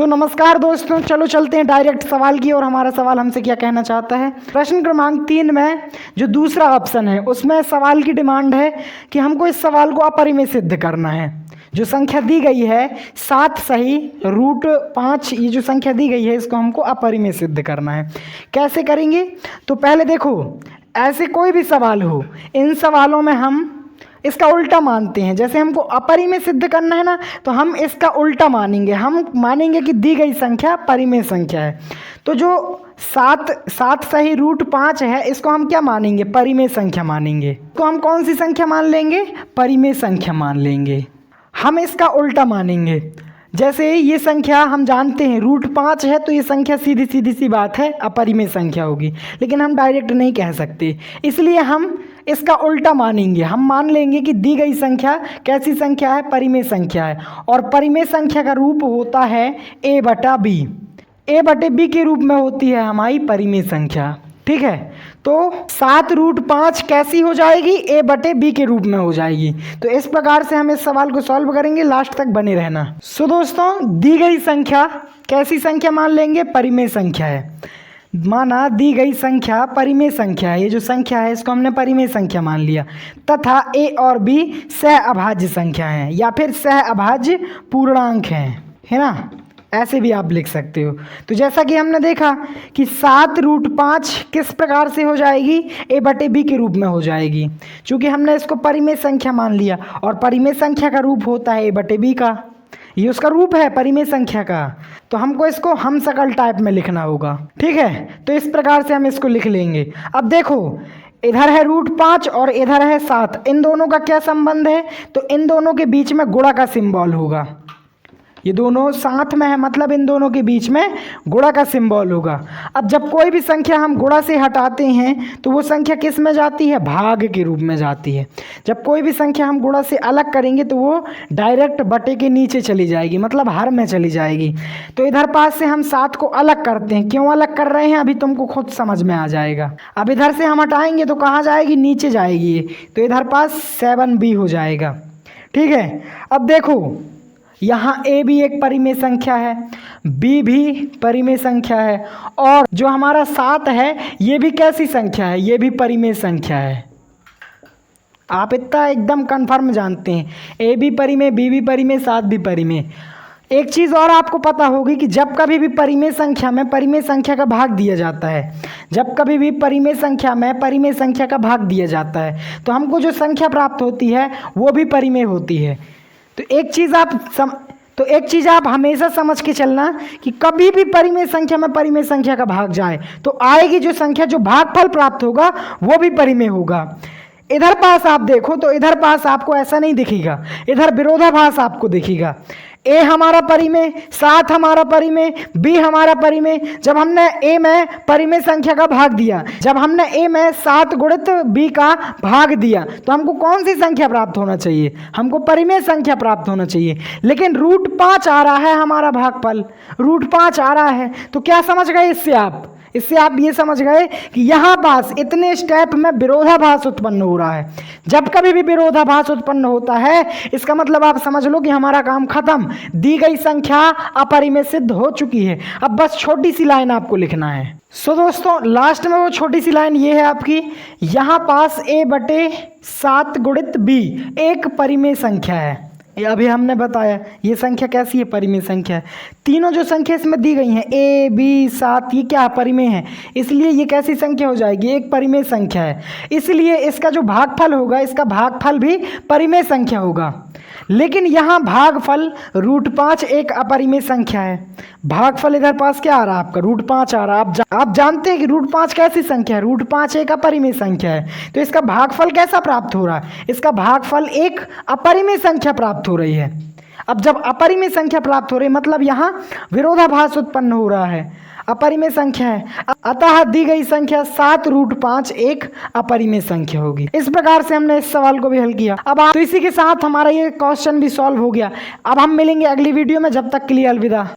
नमस्कार दोस्तों, चलो चलते हैं डायरेक्ट सवाल की ओर। हमारा सवाल हमसे क्या कहना चाहता है। प्रश्न क्रमांक 3 में जो दूसरा ऑप्शन है उसमें सवाल की डिमांड है कि हमको इस सवाल को अपरिमेय सिद्ध करना है। जो संख्या दी गई है 7 सही √5, ये जो संख्या दी गई है इसको हमको अपरिमेय सिद्ध करना है। कैसे करेंगे? तो पहले देखो, ऐसे कोई भी सवाल हो, इन सवालों में हम इसका उल्टा मानते हैं। जैसे हमको अपरिमेय सिद्ध करना है ना, तो हम इसका उल्टा मानेंगे। हम मानेंगे कि दी गई संख्या परिमेय संख्या है। तो जो 7 सही √5 है, इसको हम क्या मानेंगे? परिमेय संख्या मानेंगे। तो हम कौन सी संख्या मान लेंगे? परिमेय संख्या मान लेंगे। हम इसका उल्टा मानेंगे। जैसे ये संख्या हम जानते हैं √5 है, तो ये संख्या सीधी सी बात है अपरिमेय संख्या होगी, लेकिन हम डायरेक्ट नहीं कह सकते, इसलिए हम इसका उल्टा मानेंगे। हम मान लेंगे कि दी गई संख्या कैसी संख्या है? परिमेय संख्या है। और परिमेय संख्या का रूप होता है a/b। a/b के रूप में होती है हमारी परिमेय संख्या। ठीक है, तो 7 √5 कैसी हो जाएगी? a/b के रूप में हो जाएगी। तो इस प्रकार से हम इस सवाल को सॉल्व करेंगे, लास्ट तक बने रहना। सो दोस्तों, दी गई संख्या कैसी संख्या मान लेंगे? परिमेय संख्या है। माना दी गई संख्या परिमेय संख्या है, ये जो संख्या है इसको हमने परिमेय संख्या मान लिया, तथा a और b सहअभाज्य संख्या हैं या फिर सहअभाज्य पूर्णांक हैं, है ना? ऐसे भी आप लिख सकते हो। तो जैसा कि हमने देखा कि 7 √5 किस प्रकार से हो जाएगी? a/b के रूप में हो जाएगी, क्योंकि हमने इसको परिमेय संख्या मान लिया और परिमेय संख्या का रूप होता है a/b का। ये उसका रूप है परिमेय संख्या का। तो हमको इसको हम सकल टाइप में लिखना होगा। ठीक है, तो इस प्रकार से हम इसको लिख लेंगे। अब देखो, इधर है √5 और इधर है 7, इन दोनों का क्या संबंध है? तो इन दोनों के बीच में गुणा का सिंबल होगा। ये दोनों साथ में है, मतलब इन दोनों के बीच में गुणा का सिंबल होगा। अब जब कोई भी संख्या हम गुणा से हटाते हैं तो वो संख्या किस में जाती है? भाग के रूप में जाती है। जब कोई भी संख्या हम गुणा से अलग करेंगे तो वो डायरेक्ट बटे के नीचे चली जाएगी, मतलब हर में चली जाएगी। तो इधर पास से हम 7 को अलग करते हैं। क्यों अलग कर रहे हैं अभी तुमको खुद समझ में आ जाएगा। अब इधर से हम हटाएंगे तो कहाँ जाएगी? नीचे जाएगी ये। तो इधर पास 7b हो जाएगा। ठीक है, अब देखो, यहाँ a भी एक परिमेय संख्या है, b भी परिमेय संख्या है, और जो हमारा 7 है ये भी कैसी संख्या है? ये भी परिमेय संख्या है। आप इतना एकदम कंफर्म जानते हैं, a भी परिमेय, b भी परिमेय, 7 भी परिमेय। एक चीज़ और आपको पता होगी कि जब कभी भी परिमेय संख्या में परिमेय संख्या का भाग दिया जाता है, जब कभी भी परिमेय संख्या में परिमेय संख्या का भाग दिया जाता है, तो हमको जो संख्या प्राप्त होती है वो भी परिमेय होती है। तो एक चीज़ आप हमेशा समझ के चलना कि कभी भी परिमेय संख्या में परिमेय संख्या का भाग जाए तो आएगी जो संख्या, जो भागफल प्राप्त होगा वो भी परिमेय होगा। इधर पास आप देखो तो इधर पास आपको ऐसा नहीं दिखेगा, इधर विरोधाभास आपको दिखेगा। a हमारा परिमेय, 7 हमारा परिमेय, b हमारा परिमेय। जब हमने a में परिमेय संख्या का भाग दिया, जब हमने a में 7 गुणित b का भाग दिया, तो हमको कौन सी संख्या प्राप्त होना चाहिए? हमको परिमेय संख्या प्राप्त होना चाहिए। लेकिन √5 आ रहा है हमारा भागफल, √5 आ रहा है। तो क्या समझ गए इससे आप ये समझ गए कि यहाँ पास इतने स्टेप में विरोधाभास उत्पन्न हो रहा है। जब कभी भी विरोधाभास उत्पन्न होता है, इसका मतलब आप समझ लो कि हमारा काम खत्म, /दी गई संख्या अपरिमेय सिद्ध हो चुकी है। अब बस छोटी सी लाइन आपको लिखना है। सो दोस्तों, लास्ट में वो छोटी सी लाइन ये है आपकी, यहाँ पास a/7 गुणित b एक परिमेय संख्या है। ये अभी हमने बताया ये संख्या कैसी है? परिमेय संख्या है। तीनों जो संख्या इसमें दी गई हैं a, b, 7, ये क्या परिमेय है, इसलिए ये कैसी संख्या हो जाएगी? एक परिमेय संख्या है। इसलिए इसका जो भागफल होगा, इसका भागफल भी परिमेय संख्या होगा। लेकिन यहाँ भागफल √5 एक अपरिमेय संख्या है। भागफल इधर पास क्या आ रहा है आपका? √5 आ रहा है। आप जानते हैं कि √5 कैसी संख्या है? √5 एक अपरिमेय संख्या है। तो इसका भागफल कैसा प्राप्त हो रहा है? इसका भागफल एक अपरिमेय संख्या प्राप्त हो रही है। अब जब अपरिमेय संख्या प्राप्त हो रही है, मतलब यहाँ विरोधाभास उत्पन्न हो रहा है, अपरिमेय संख्या है, अतः दी गई संख्या 7 √5 एक अपरिमेय संख्या होगी। इस प्रकार से हमने इस सवाल को भी हल किया। अब तो इसी के साथ हमारा ये क्वेश्चन भी सॉल्व हो गया। अब हम मिलेंगे अगली वीडियो में, जब तक के लिए अलविदा।